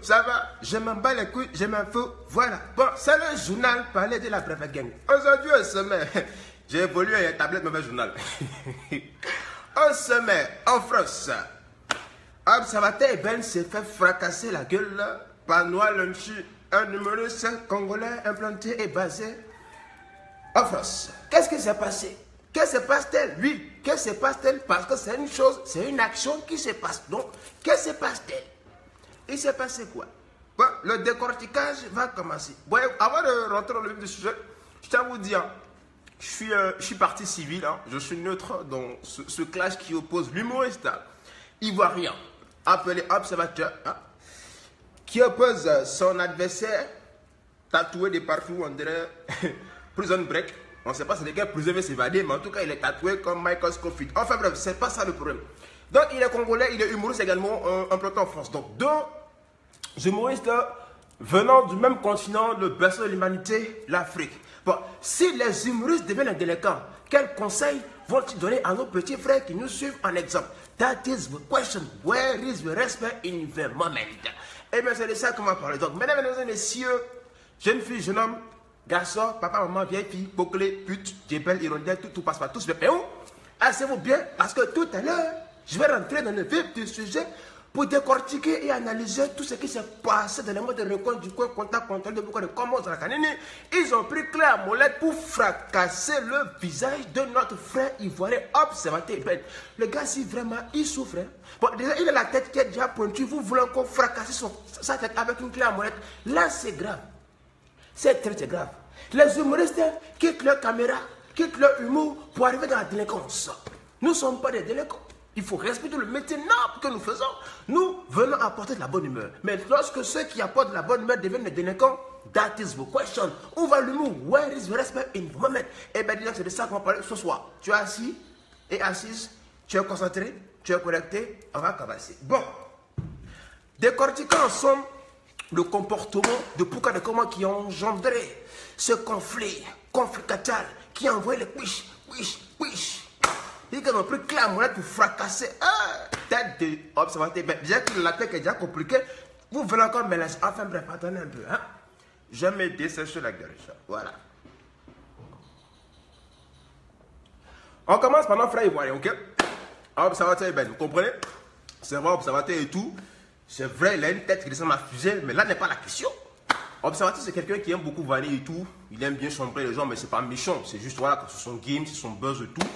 ça va? Je m'en bats les couilles, je m'en fous. Voilà. Bon, c'est le journal parler de la brève gang. Aujourd'hui, on se met. J'ai évolué à la tablette mauvais journal. On se met en France. Observateur Ben s'est fait fracasser la gueule par Noah Lunchy, un humoriste congolais implanté et basé en France. Qu'est-ce qui s'est passé? Qu'est-ce qui se passe-t-elle? Oui, qu'est-ce qui se passe-t-elle? Parce que c'est une chose, c'est une action qui se passe. Donc, qu'est-ce qui se passe-t-elle? Il s'est passé quoi? Bon, le décortiquage va commencer. Bon, avant de rentrer dans le vif du sujet, je tiens à vous dire, je suis parti civil, hein, je suis neutre dans ce clash qui oppose l'humoriste ivoirien, appelé observateur, hein, qui oppose son adversaire, tatoué de partout, on dirait Prison Break. On ne sait pas c'est lequel Prison veut s'évader, mais en tout cas, il est tatoué comme Michael Scofield. Enfin bref, c'est pas ça le problème. Donc, il est congolais, il est humoriste également, implanté en France. Donc, deux humoristes venant du même continent, le berceau de l'humanité, l'Afrique. Bon, si les humoristes deviennent des délinquants, quels conseils vont-ils donner à nos petits frères qui nous suivent en exemple? That is the question. Where is the respect in the moment? Eh bien, c'est de ça qu'on va parler. Donc, mesdames et messieurs, jeunes filles, jeunes hommes, garçons, papa, maman, vieille fille, bouclé, pute, djebel, hirondelle, tout passe par tous. Mais où? Asseyez-vous bien, parce que tout à l'heure, je vais rentrer dans le vif du sujet pour décortiquer et analyser tout ce qui s'est passé dans les modes de recoin du coin, contact, contrôle de beaucoup de commandes dans la canine. Ils ont pris clé à molette pour fracasser le visage de notre frère ivoirien observateur. Le gars, si vraiment il souffre, hein. Bon, déjà, il a la tête qui est déjà pointue. Vous voulez encore fracasser sa tête avec une clé à molette. Là, c'est grave. C'est très grave. Les humoristes quittent leur caméra, quittent leur humour pour arriver dans la délinquance. Nous ne sommes pas des délinquants. Il faut respecter le métier noble que nous faisons. Nous venons apporter de la bonne humeur. Mais lorsque ceux qui apportent de la bonne humeur deviennent des délinquants, that is the question. Où va l'humour? Where is the respect in the moment? Eh bien, disons que c'est de ça qu'on va parler ce soir. Tu es assis et assise, tu es concentré, tu es connecté, on va commencer. Bon, décortiquons ensemble le comportement de pourquoi de comment qui a engendré ce conflit conflictuel qui a envoyé les wish. Ils ont pris clé à molette pour fracasser tête de observateur. Déjà que la tête est déjà compliquée, vous venez encore mélanger. Enfin bref, attendez un peu. Hein? Je me dessèche la gueule. Voilà. On commence par notre frère ivoirien, ok? Observateur, ben, vous comprenez? C'est vrai, observateur et tout. C'est vrai, il a une tête qui descend ma fusée, mais là n'est pas la question. Observateur, c'est quelqu'un qui aime beaucoup vanner et tout. Il aime bien chambrer les gens, mais c'est pas méchant. C'est juste, voilà, c'est son game, c'est son buzz et tout.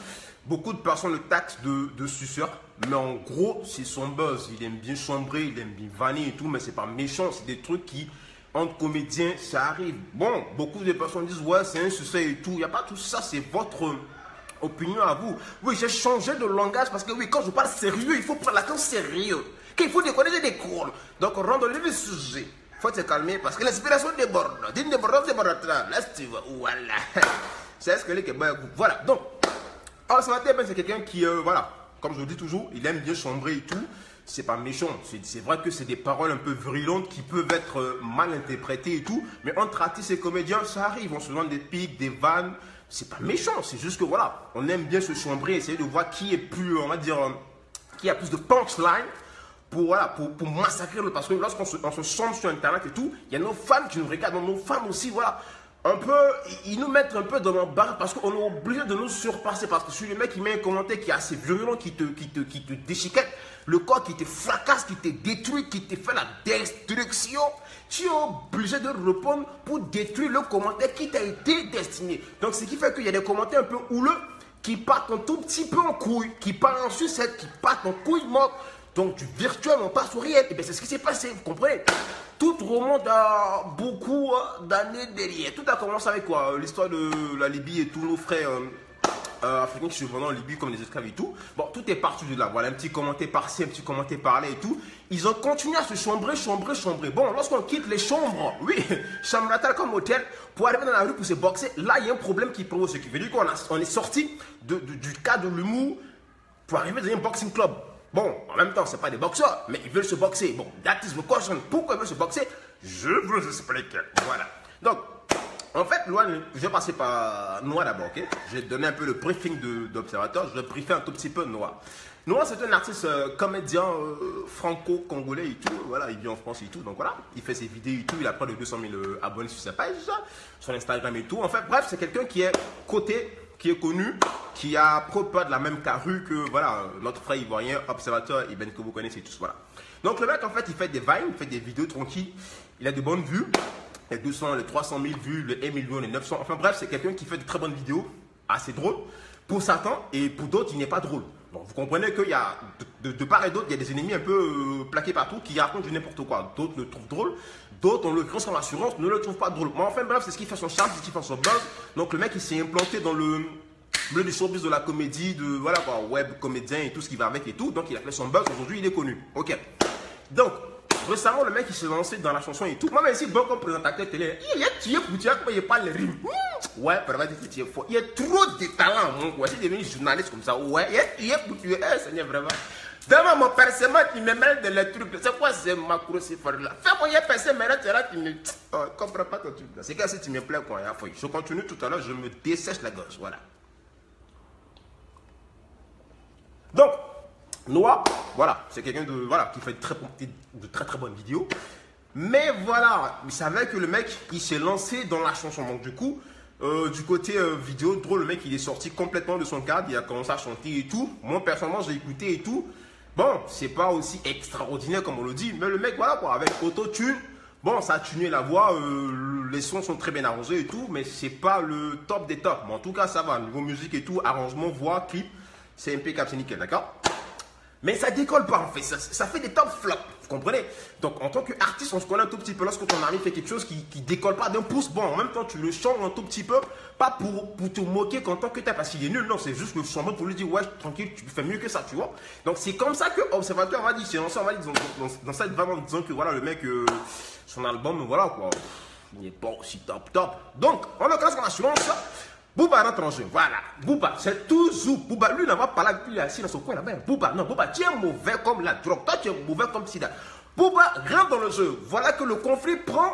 Beaucoup de personnes le taxent de suceur, mais en gros, c'est son buzz. Il aime bien chambrer, il aime bien vanner et tout, mais c'est pas méchant. C'est des trucs qui, entre comédiens, ça arrive. Bon, beaucoup de personnes disent, ouais, c'est un suceur et tout. Il n'y a pas tout ça, c'est votre opinion à vous. Oui, j'ai changé de langage parce que, oui, quand je parle sérieux, il faut prendre la chose sérieux. Qu'il faut déconner des cours. Donc, on rentre dans le sujet. Il faut se calmer parce que l'inspiration déborde. D'une débordance débordera. Là, tu vois, voilà. C'est ce que les Québécois. Voilà, donc. Observateur, c'est quelqu'un qui, voilà, comme je vous dis toujours, il aime bien chambrer et tout. C'est pas méchant. C'est vrai que c'est des paroles un peu virulentes qui peuvent être mal interprétées et tout. Mais entre artistes et comédiens, ça arrive. On se demande des pics, des vannes. C'est pas méchant. C'est juste que voilà, on aime bien se chambrer, essayer de voir qui est plus, on va dire, qui a plus de punchline pour, voilà, pour massacrer le. Parce que lorsqu'on se chambre sur Internet et tout, il y a nos fans qui nous regardent. Nos femmes aussi, voilà. Un peu, ils nous mettent un peu dans leur barre parce qu'on est obligé de nous surpasser. Parce que si le mec il met un commentaire qui est assez violent, qui te déchiquette, le corps qui te fracasse, qui te détruit, qui te fait la destruction, tu es obligé de répondre pour détruire le commentaire qui t'a été destiné. Donc ce qui fait qu'il y a des commentaires un peu houleux qui partent un tout petit peu en couille, qui partent en sucette, qui partent en couille morte. Donc du virtuel on passe au réel. Et bien c'est ce qui s'est passé, vous comprenez? Tout remonte à beaucoup d'années derrière. Tout a commencé avec quoi? L'histoire de la Libye et tous nos frères africains qui se vendaient en Libye comme des esclaves et tout. Bon, tout est parti de là. Voilà, un petit commentaire par-ci, un petit commentaire par-là et tout. Ils ont continué à se chambrer. Bon, lorsqu'on quitte les chambres, oui, chambre comme hôtel, pour arriver dans la rue pour se boxer, là, il y a un problème qui pose. Ce qui veut dire qu'on est sorti du cadre de l'humour pour arriver dans un boxing club. Bon, en même temps, ce n'est pas des boxeurs, mais ils veulent se boxer. Bon, that is the question. Pourquoi ils veulent se boxer? Je vous explique. Voilà. Donc, en fait, je vais passer par Noah d'abord, ok? Je vais donner un peu le briefing d'observateur. Je vais briefer un tout petit peu Noah. Noah, c'est un artiste comédien franco-congolais et tout. Voilà, il vit en France et tout. Donc voilà, il fait ses vidéos et tout. Il a près de 200 000 abonnés sur sa page, sur Instagram et tout. En fait, bref, c'est quelqu'un qui est coté, qui est connu, qui a trop peur de la même carrue que voilà, notre frère ivoirien, Observateur Ibn, que vous connaissez tous. Voilà. Donc le mec, en fait, il fait des vines, il fait des vidéos tranquilles. Il a de bonnes vues. Les 200, les 300 000 vues, les 1 million, les 900. Enfin bref, c'est quelqu'un qui fait de très bonnes vidéos, assez drôles. Pour certains, et pour d'autres, il n'est pas drôle. Donc vous comprenez qu'il y a, de part et d'autre, il y a des ennemis un peu plaqués partout qui racontent du n'importe quoi. D'autres le trouvent drôle, d'autres, on le craint sans assurance, ne le trouvent pas drôle. Mais enfin bref, c'est ce qui fait son charme, c'est ce qui fait son buzz. Donc le mec, il s'est implanté dans le bleu du showbiz de la comédie, de voilà quoi, web comédien et tout ce qui va avec et tout. Donc il a fait son buzz, aujourd'hui il est connu. Ok. Donc, récemment, le mec, il s'est lancé dans la chanson et tout. Moi, même si bon comme présentateur télé, il est tué pour dire comment il parle les rimes. Ouais, pour dire que tu es fort. Il y a trop de talent, mon quoi. Si tu es devenu journaliste comme ça, ouais, il est pour tuer. Eh, Seigneur, vraiment. Devant mon personnellement, tu me mêles de les trucs. C'est quoi ce macro, c'est fort là? Fais-moi y passer, mais là, tu es là, tu me. Oh, je comprends pas ton truc là. C'est que si tu me plais, quoi. Je continue tout à l'heure, je me dessèche la gorge. Voilà. Donc, Noah, voilà, c'est quelqu'un de voilà qui fait de très bonnes vidéos. Mais voilà, il savait que le mec, il s'est lancé dans la chanson. Donc du coup, du côté vidéo, drôle, le mec, il est sorti complètement de son cadre. Il a commencé à chanter et tout. Moi, personnellement, j'ai écouté et tout. Bon, c'est pas aussi extraordinaire comme on le dit. Mais le mec, voilà quoi, avec autotune, bon, ça a tuné la voix. Les sons sont très bien arrangés et tout. Mais c'est pas le top des tops. Mais en tout cas, ça va. Niveau musique et tout, arrangement, voix, clip, c'est impeccable, c'est nickel, d'accord? Mais ça décolle pas en fait, ça fait des top flops, vous comprenez? Donc en tant qu'artiste, on se connaît un tout petit peu lorsque ton ami fait quelque chose qui décolle pas d'un pouce. Bon, en même temps, tu le chantes un tout petit peu, pas pour te moquer qu'en tant que t'as parce qu'il est nul, non, c'est juste le changement pour lui dire, ouais, tranquille, tu fais mieux que ça, tu vois? Donc c'est comme ça que Observateur va dire, c'est lancé, on va dire, dans cette vanne en disant que voilà, le mec, son album, voilà quoi, il n'est pas aussi top. Donc, en l'occurrence, en assurance, Booba rentre en jeu, voilà. Booba, c'est toujours Booba. Lui, n'a pas parlé, il est assis dans son coin là-bas. Booba, non, Booba, tu es mauvais comme la drogue. Toi, tu es mauvais comme Sida. Booba rentre dans le jeu. Voilà que le conflit prend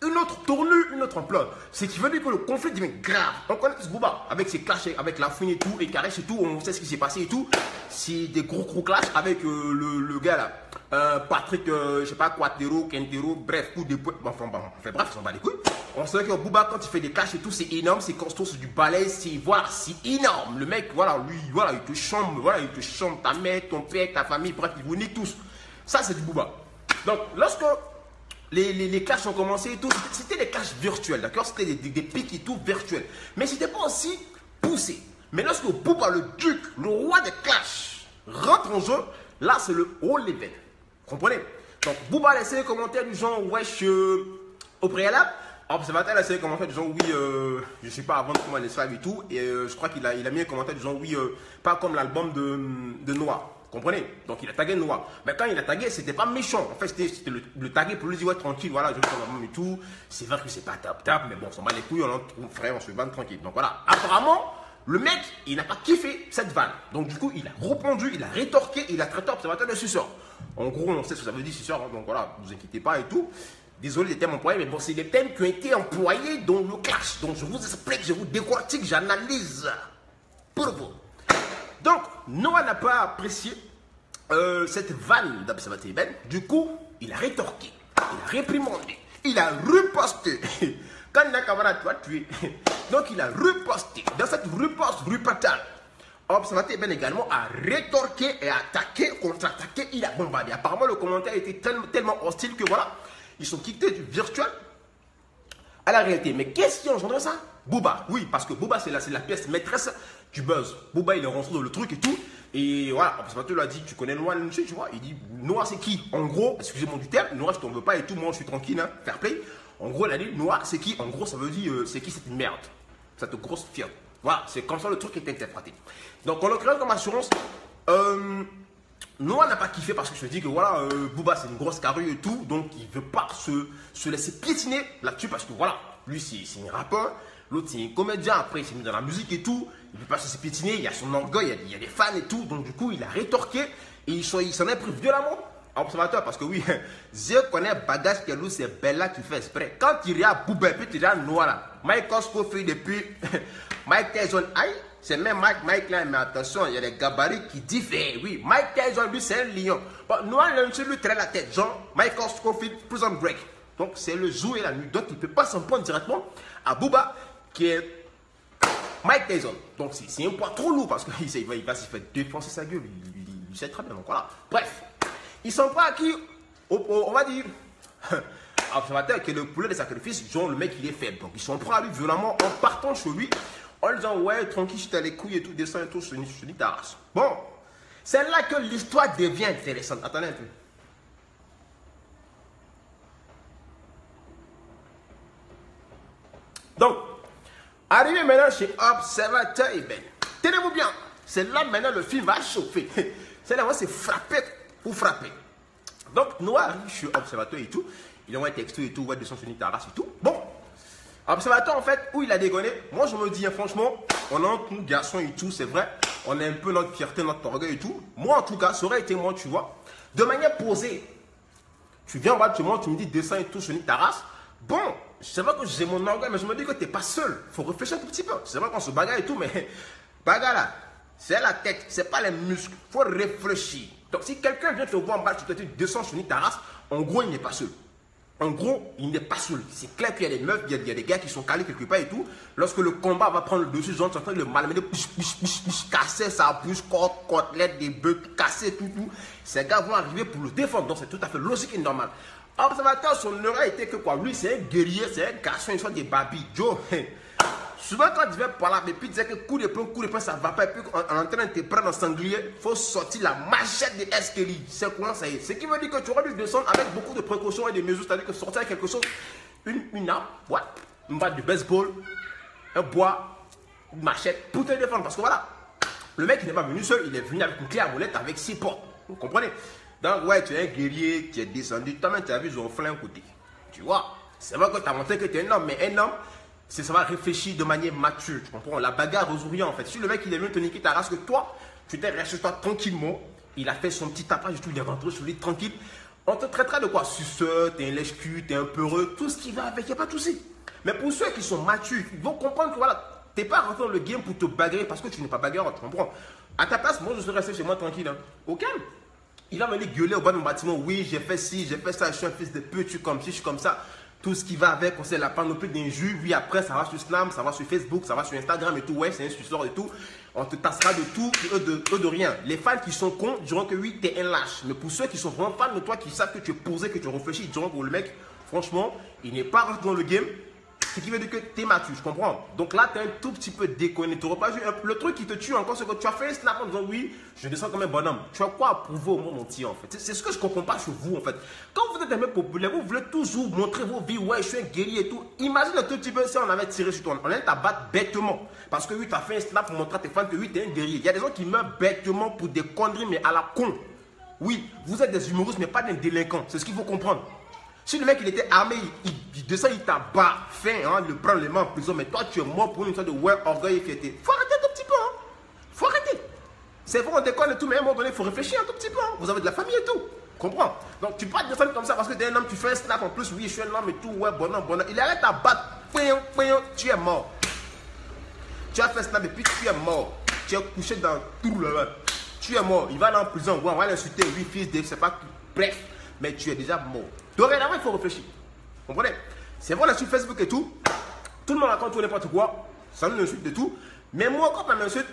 une autre tournure, une autre ampleur. Ce qui veut dire que le conflit devient grave. On connaît tous Booba, avec ses clashs, avec la fouine et tout, et Caresse et tout, on sait ce qui s'est passé et tout. C'est des gros clashs avec le gars là. Patrick, je sais pas, Quatero, Quintero, bref, coup de poing. Enfin, bref, ils s'en bat les couilles. On sait que Booba, quand il fait des clashs et tout, c'est énorme, c'est costaud, c'est du balai, c'est voilà, c'est énorme. Le mec, voilà, lui, voilà, il te chambre, voilà, il te chambre ta mère, ton père, ta famille, bref, il vous nique tous. Ça, c'est du Booba. Donc, lorsque les clashs ont commencé et tout, c'était des clashs virtuels, d'accord? C'était des pics et tout virtuels. Mais c'était pas aussi poussé. Mais lorsque Booba, le duc, le roi des clashs, rentre en jeu, là, c'est le haut level. Comprenez? Donc, Booba a laissé les commentaires du genre, wesh, au préalable. Observateur a laissé les commentaires du genre, oui, je sais pas, avant de comment les live et tout. Et je crois qu'il a mis un commentaire du genre, oui, pas comme l'album de Noah. Comprenez? Donc, il a tagué Noah. Mais quand il a tagué, c'était pas méchant. En fait, c'était le taguer pour lui dire, ouais, tranquille, voilà, je veux ton album et tout. C'est vrai que c'est pas top, mais bon, on s'en bat les couilles, frère, on se vanne tranquille. Donc, voilà. Apparemment, le mec, il n'a pas kiffé cette vanne. Donc, du coup, il a répondu, il a rétorqué, il a traité Observateur de suceur. En gros, on sait ce que ça veut dire, suceur. Hein, donc, voilà, ne vous inquiétez pas et tout. Désolé des termes employés, mais bon, c'est des thèmes qui ont été employés dans le clash. Donc, je vous explique, je vous décortique, j'analyse pour vous. Donc, Noah n'a pas apprécié cette vanne d'Observateur Ibn. Du coup, il a rétorqué, il a réprimandé, il a reposté. Quand il a camarade, tu vas tuer. Donc, il a reposté. Dans cette riposte rupatale, Observateur Ibn également a rétorqué et attaqué, contre-attaqué, il a bombardé. Apparemment, le commentaire était tellement hostile que voilà, ils sont quittés du virtuel à la réalité. Mais qu'est-ce qui engendre ça? Booba, oui, parce que Booba, c'est la pièce maîtresse du buzz. Booba, il est rentré dans le truc et tout. Et voilà, Observateur lui a dit, tu connais Noah, tu vois. Il dit, Noah, c'est qui? En gros, excusez-moi du terme, Noah, je t'en veux pas et tout, moi, je suis tranquille, hein, fair play. En gros, il a dit, Noah, c'est qui? En gros, ça veut dire, c'est qui cette merde? Cette grosse fière. Voilà, c'est comme ça le truc est interprété. Donc, en l'occurrence, comme assurance, Noah n'a pas kiffé parce que je te dis que voilà, Booba c'est une grosse carrure et tout, donc il veut pas se laisser piétiner là-dessus parce que voilà, lui c'est un rappeur, l'autre c'est un comédien, après il s'est mis dans la musique et tout, il veut pas se laisser piétiner, il y a son orgueil, il y a des fans et tout, donc du coup il a rétorqué et il s'en est pris violemment à Observateur parce que oui, je connais bagage que lui c'est Bella qui fait exprès. Quand il y a Booba et puis il y a Noah là, Mike Cosco fait depuis Mike Tyson, aïe, C'est même Mike là, mais attention, il y a des gabarits qui diffèrent. Oui, Mike Tyson, lui, c'est un lion. Bon, Noah Lancer lui traîne la tête. Genre, Michael Scofield, Prison Break. Donc, c'est le jour et la nuit. Donc, il ne peut pas s'en prendre directement à Booba, qui est Mike Tyson. Donc, c'est un poids trop lourd parce qu'il va se faire défoncer sa gueule. Il sait très bien. Donc, voilà. Bref, il s'en prend à qui? On va dire. Observateur qui est le poulet de sacrifice, genre le mec il est faible. Donc, ils s'en prend à lui violemment en partant chez lui. En lui disant, ouais, tranquille, si t'as les couilles et tout, descends et tout, je te dis ta race. Bon, c'est là que l'histoire devient intéressante. Attendez un peu. Donc, arrivé maintenant chez Observateur et Ben. Tenez-vous bien, c'est là maintenant le film va chauffer. C'est là où c'est frapper pour frapper. Donc, Noah arrive chez Observateur et tout. Il envoie un texto et tout, ouais, descends sur ta race et tout. Bon. Observateur, en fait, où il a déconné, moi je me dis, hein, franchement, on a un nous garçons et tout, c'est vrai, on a un peu notre fierté, notre orgueil et tout. Moi, en tout cas, ça aurait été moi, tu vois, de manière posée. Tu viens en bas de chez moi, tu me dis, descends et tout, je ta race. Bon, c'est vrai que j'ai mon orgueil, mais je me dis que tu n'es pas seul. Il faut réfléchir un tout petit peu. C'est vrai qu'on se bagarre et tout, mais bagarre là, c'est la tête, c'est pas les muscles. Il faut réfléchir. Donc, si quelqu'un vient te voir en bas, tu te dis, descends, je ta race, en gros, il n'est pas seul. En gros, il n'est pas seul. C'est clair qu'il y a des meufs, il y a des gars qui sont calés quelque part et tout. Lorsque le combat va prendre le dessus, ils sont en train de le malmener, casser sa bouche, côtelette, des bœufs, casser tout. Ces gars vont arriver pour le défendre. Donc c'est tout à fait logique et normal. Observateur, son aurait été que quoi? Lui, c'est un guerrier, c'est un garçon, il soit des babilles. Joe, souvent quand il vient par là, et puis il disait que coup de poing, ça va pas. Et puis en train de te prendre en sanglier, il faut sortir la machette de Escali. C'est quoi ça y est? Ce qui veut dire que tu aurais dû descendre avec beaucoup de précautions et de mesures. C'est-à-dire que sortir avec quelque chose, une arme, ouais, une batte de baseball, un bois, une machette pour te défendre. Parce que voilà, le mec il n'est pas venu seul, il est venu avec une clé à molette avec 6 portes. Vous comprenez? Donc ouais, tu es un guerrier, tu es descendu, toi-même tu as vu son flingue côté. Tu vois, c'est vrai que tu as montré que tu es un homme, mais un homme, ça va réfléchir de manière mature, tu comprends? La bagarre résout rien en fait. Si le mec il est venu te niquer ta race, que toi, tu t'es resté toi tranquillement, il a fait son petit tapage et tout, il est rentré sur lui tranquille. On te traitera de quoi? Suceur, t'es un lèche-cul, t'es un peureux, tout ce qui va avec, il n'y a pas de souci. Mais pour ceux qui sont matures, ils vont comprendre que voilà, t'es pas rentré dans le game pour te bagarrer parce que tu n'es pas bagarreur, tu comprends? À ta place, moi je serais resté chez moi tranquille, hein. Au calme. Il va venir gueuler au bas de mon bâtiment, oui, j'ai fait ci, j'ai fait ça, je suis un fils de pute, je suis comme ci, je suis comme ça. Tout ce qui va avec, on sait la panoplie d'injures. Oui, après, ça va sur Slam, ça va sur Facebook, ça va sur Instagram et tout. Ouais, c'est un suceur et tout. On te tassera de tout, de rien. Les fans qui sont cons diront que oui, t'es un lâche. Mais pour ceux qui sont vraiment fans de toi, qui savent que tu es posé, que tu réfléchis, ils diront que le mec, franchement, il n'est pas rentré dans le game. Ce qui veut dire que tu es mature, je comprends. Donc là, tu es un tout petit peu déconné. Tu pas joué. Le truc qui te tue encore, c'est que tu as fait un snap en disant oui, je descends comme un bonhomme. Tu as quoi à prouver au monde entier en fait? C'est ce que je ne comprends pas chez vous en fait. Quand vous êtes un mec populaire, vous voulez toujours montrer vos vies. Ouais, je suis un guerrier et tout. Imagine un tout petit peu si on avait tiré sur toi. On allait t'abattre bêtement. Parce que oui, tu as fait un snap pour montrer à tes fans que oui, tu es un guerrier. Il y a des gens qui meurent bêtement pour des conneries, mais à la con. Oui, vous êtes des humoristes, mais pas des délinquants. C'est ce qu'il faut comprendre. Si le mec il était armé, il descend, il t'abat, fin, hein, le prend les mains en prison, mais toi tu es mort pour une sorte de ouais, orgueil et fierté. Faut arrêter un tout petit peu, hein. Faut arrêter. C'est vrai, on déconne et tout, mais à un moment donné, il faut réfléchir un tout petit peu. Hein. Vous avez de la famille et tout. Comprends? Donc tu peux pas descendre comme ça parce que t'es un homme, tu fais un snap en plus, oui, je suis un homme et tout, ouais, bonhomme. Il arrête à battre, tu es mort. Tu as fait un snap et puis tu es mort. Tu es couché dans tout le monde. Tu es mort. Il va aller en prison, ouais, on va l'insulter, oui, fils de, c'est pas. Bref, mais tu es déjà mort. Dorénavant, il faut réfléchir. Vous comprenez? C'est vrai, là sur Facebook et tout, tout le monde raconte tout n'importe quoi, ça nous insulte de tout. Mais moi, quand on m'insulte,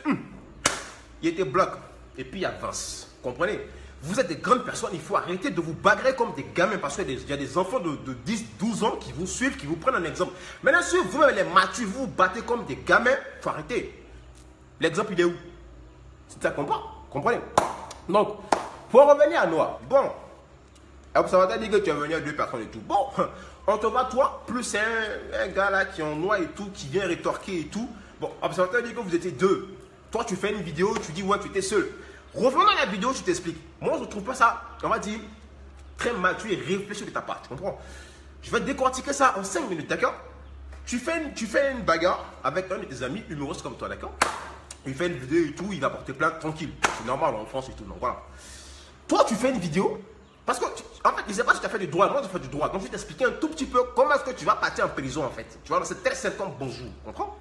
il était bloc. Et puis il avance. Vous comprenez? Vous êtes des grandes personnes, il faut arrêter de vous bagarrer comme des gamins parce qu'il y a des enfants de 10, 12 ans qui vous suivent, qui vous prennent un exemple. Maintenant, si vous-même les matures, vous vous battez comme des gamins, il faut arrêter. L'exemple, il est où? C'est ça qu'on comprend? Comprenez? Donc, pour revenir à Noah, bon. Observateur dit que tu es venu à 2 personnes et tout. Bon, on te voit toi, plus un gars là qui est en noir et tout, qui vient rétorquer et tout. Bon, observateur dit que vous étiez 2. Toi, tu fais une vidéo, tu dis ouais, tu étais seul. Revenons à la vidéo, tu t'expliques. Moi, je ne trouve pas ça, on va dire, très mature et réfléchi de ta part. Tu comprends? Je vais décortiquer ça en 5 minutes, d'accord? Tu fais une bagarre avec un de tes amis humoristes comme toi, d'accord? Il fait une vidéo et tout, il va porter plainte tranquille. C'est normal en France et tout, donc voilà. Toi, tu fais une vidéo. Parce que, en fait, je ne sais pas si tu as fait du droit. Moi, je fais du droit. Donc, je vais t'expliquer un tout petit peu comment est-ce que tu vas partir en prison, en fait. Tu vois, c'est très simple comme bonjour. Tu comprends?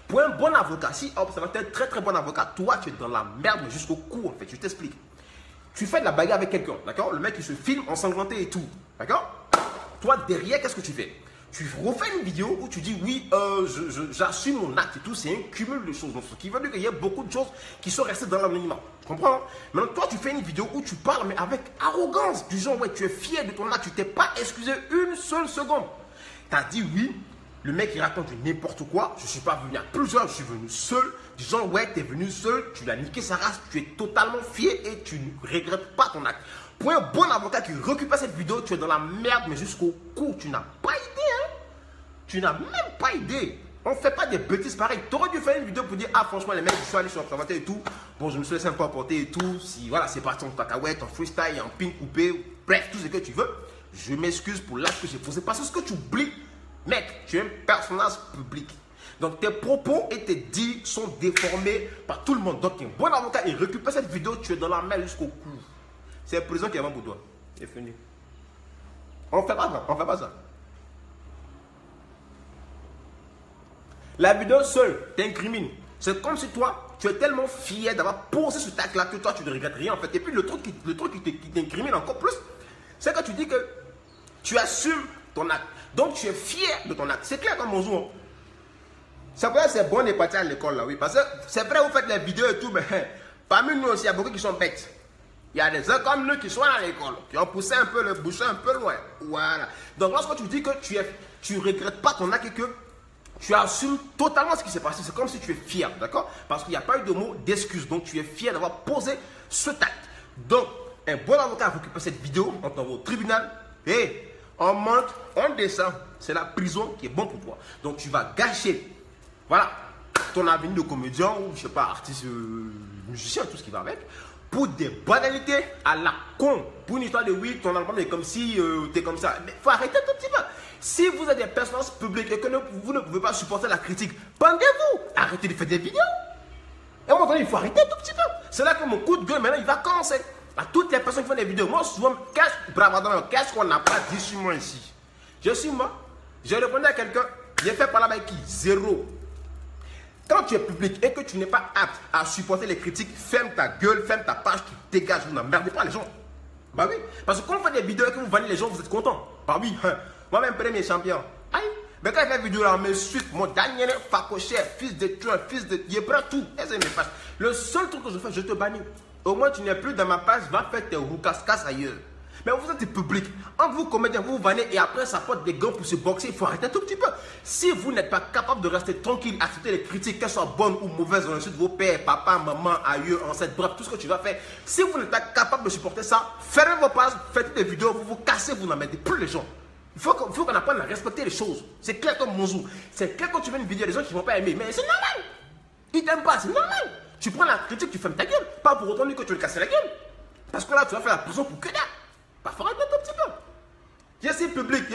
Pour un bon avocat, si tu es un très très bon avocat, toi tu es dans la merde jusqu'au cou en fait. Je t'explique. Tu fais de la bagarre avec quelqu'un, d'accord? Le mec il se filme ensanglanté et tout, d'accord? Toi derrière, qu'est-ce que tu fais? Tu refais une vidéo où tu dis oui, j'assume mon acte et tout, c'est un cumul de choses. Donc, ce qui veut dire qu'il y a beaucoup de choses qui sont restées dans l'anonymat. Tu comprends? Maintenant, toi, tu fais une vidéo où tu parles, mais avec arrogance, du genre, ouais, tu es fier de ton acte, tu t'es pas excusé une seule seconde. Tu as dit oui, le mec il raconte n'importe quoi, je suis pas venu à plusieurs, je suis venu seul. Du genre, ouais, tu es venu seul, tu l'as niqué sa race, tu es totalement fier et tu ne regrettes pas ton acte. Pour un bon avocat qui récupère cette vidéo, tu es dans la merde, mais jusqu'au cou, tu n'as pas idée, hein? Tu n'as même pas idée. On ne fait pas des bêtises pareilles. Tu aurais dû faire une vidéo pour dire, ah franchement les mecs, je suis allé sur l'observateur et tout. Bon, je me suis laissé un peu emporter et tout. Si voilà, c'est parti en cacahuète, en freestyle, en pin coupé, bref, tout ce que tu veux. Je m'excuse pour l'acte que j'ai posé. Parce que ce que tu oublies, mec, tu es un personnage public. Donc tes propos et tes dits sont déformés par tout le monde. Donc un bon avocat, il récupère cette vidéo, tu es dans la merde jusqu'au cou. C'est la prison qui est avant pour toi. C'est fini. On ne fait pas ça. On fait pas ça. La vidéo seule t'incrimine. C'est comme si toi, tu es tellement fier d'avoir posé ce tac-là que toi, tu ne regrettes rien en fait. Et puis le truc qui t'incrimine encore plus, c'est que tu dis que tu assumes ton acte. Donc tu es fier de ton acte. C'est clair comme bonjour. C'est vrai, c'est bon de partir à l'école là, oui. Parce que c'est vrai, vous faites les vidéos et tout, mais parmi nous aussi, il y a beaucoup qui sont bêtes. Il y a des gens comme nous qui sont à l'école, qui ont poussé un peu le bouchon un peu loin. Voilà. Donc lorsque tu dis que tu ne regrettes pas ton acte et que tu assumes totalement ce qui s'est passé, c'est comme si tu es fier, d'accord? Parce qu'il n'y a pas eu de mot d'excuse. Donc tu es fier d'avoir posé ce acte. Donc un bon avocat récupère cette vidéo, on t'envoie au tribunal et on monte, on descend. C'est la prison qui est bon pour toi. Donc tu vas gâcher, voilà, ton avenir de comédien ou je sais pas, artiste, musicien, tout ce qui va avec. Pour des banalités à la con. Pour une histoire de oui, ton album est comme si tu es comme ça. Mais il faut arrêter un tout petit peu. Si vous êtes des personnages publics et que vous ne pouvez pas supporter la critique, pendez-vous. Arrêtez de faire des vidéos. Et à un moment donné, il faut arrêter un tout petit peu. C'est là que mon coup de gueule, maintenant, il va commencer. À toutes les personnes qui font des vidéos. Moi, souvent, qu'est-ce qu'on n'a pas dit sur moi ici? Je suis moi. Je répondais à quelqu'un. J'ai fait parler avec qui? Zéro. Quand tu es public et que tu n'es pas apte à supporter les critiques, ferme ta gueule, ferme ta page, tu dégages, vous n'emmerdez pas les gens. Bah oui, parce que quand vous faites des vidéos et que vous vendez les gens, vous êtes contents. Bah oui, moi-même premier champion. Aïe, mais quand il fait une vidéo là, on me suit, mon Daniel Facocher, fils de tueur, fils de... Il prend tout, et c'est mes pages. Le seul truc que je fais, je te bannis. Au moins tu n'es plus dans ma page, va faire tes roucascas ailleurs. Mais vous êtes public. Entre vous, comédiens, vous vous vannez et après ça porte des gants pour se boxer. Il faut arrêter un tout petit peu. Si vous n'êtes pas capable de rester tranquille, accepter les critiques, qu'elles soient bonnes ou mauvaises, ensuite vos pères, papa, maman, aïeux, ancêtres, bref, tout ce que tu vas faire. Si vous n'êtes pas capable de supporter ça, fermez vos pages, faites des vidéos, vous vous cassez, vous n'emmerdez plus les gens. Il faut qu'on apprenne à respecter les choses. C'est clair comme bonjour. C'est clair quand tu fais une vidéo, les gens qui ne vont pas aimer. Mais c'est normal. Ils t'aiment pas, c'est normal. Tu prends la critique, tu fermes ta gueule. Pas pour autant dire que tu veux casser la gueule. Parce que là, tu vas faire la prison pour que dalle. Bah, faut arrêter un petit peu. Je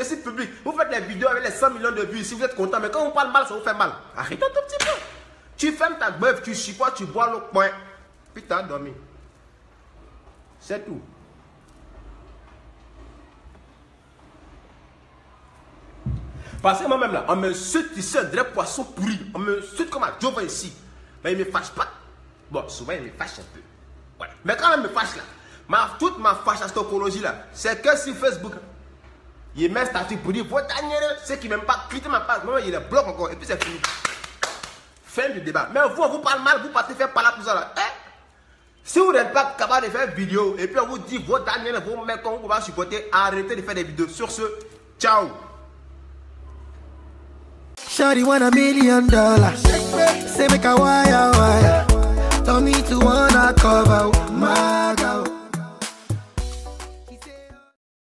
suis public. Vous faites des vidéos avec les 100 millions de vues. Si vous êtes content, mais quand on parle mal, ça vous fait mal. Arrêtez un tout petit peu. Tu fermes ta meuf, tu chipotes, tu bois le point. Puis tu as dormi. C'est tout. Parce que moi-même là, on me suit ici, un vrai poisson pourri. On me suit comme un Joe ici. Mais il ne me fâche pas. Bon, souvent il me fâche un peu. Ouais. Mais quand il me fâche là, toute ma fâchastocologie là, c'est que sur Facebook, il met un statut pour dire, votre Daniel, ceux qui ne m'aiment pas, quittez ma page, moi il les bloque encore, et puis c'est fini. Fin du débat. Mais vous, on vous parle mal, vous partez faire par là pour ça là. Eh? Si vous n'êtes pas capable de faire une vidéo, et puis on vous dit, votre Daniel, vos mecs, on va supporter, arrêtez de faire des vidéos. Sur ce, ciao. Shawty want $1 million. Say make a wire. Told me to wanna cover my